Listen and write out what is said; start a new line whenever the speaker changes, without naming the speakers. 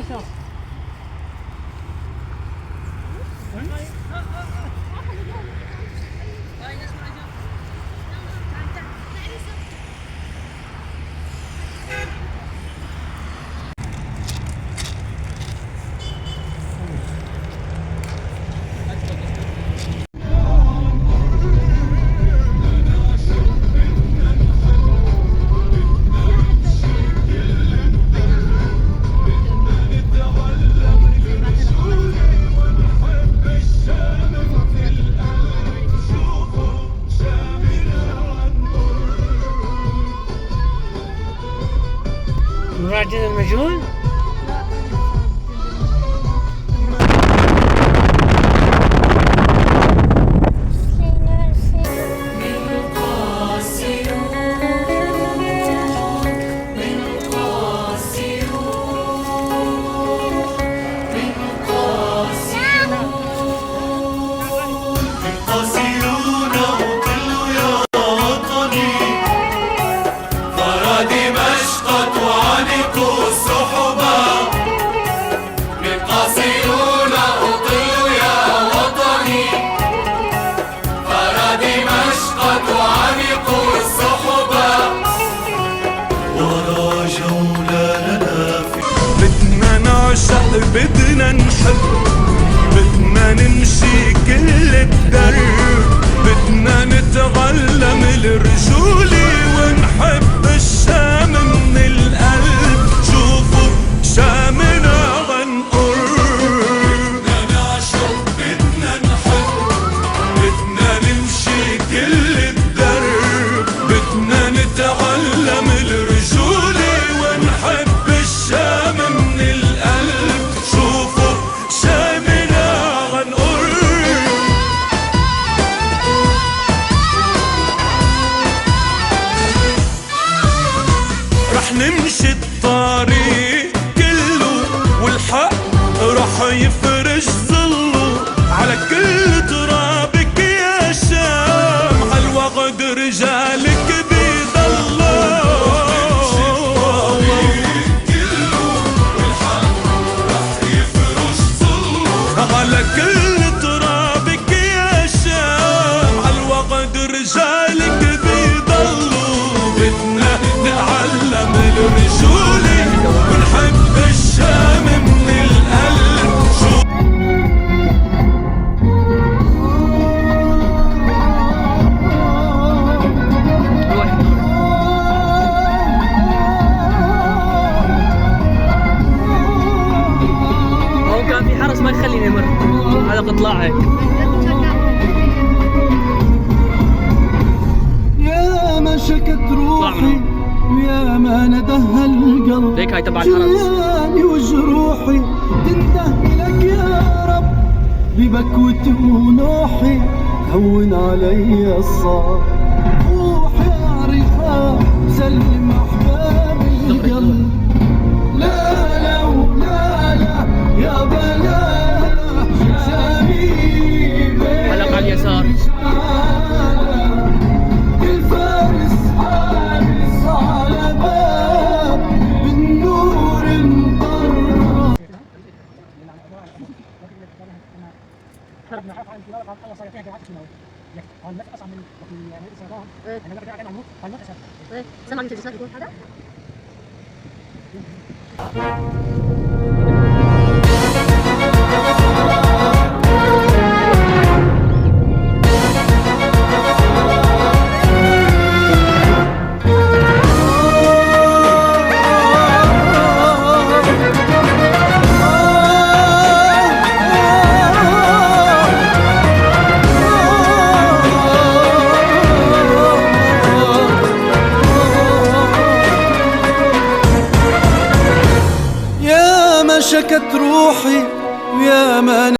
اليسار. راجل المجهول.
بدنا نحب، بدنا نمشي كل الدرب، بدنا نتعلم الرجولة ونحب الشام من القلب. شوفوا شامنا غنقرب، بدنا نعشق بدنا نحب، بدنا نمشي كل الدرب، بدنا نتعلم الرجولة ونحب الشام من القلب. شوفوا شامنا غنقرب، رح نمشي الطريق كله والحق رح يفرج ظله على كل ترابك يا شام، عالوغد رجالك بيضلوا. على كل ترابك يا شام، عالوغد رجالك بيضلوا. بدنا نتعلم الرجولة ونحب الشام من القلب.
هون كان في حرس ما يخليني امر، هذا قطلاع هيك.
يا ما شكت روحي ويا ما ندهى القلب،
ليك هاي تبع الحرس.
جياني وجروحي تنتهي لك يا رب، ببكوتي ونوحي هون علي الصعب. روحي اعرفها سلم احباب القلب. لا لا ولا لا يا بلا شبيبي،
حلق على اليسار.
الفارس حارس على باب بالنور مطرب.
سمعني في الجسد يقول هذا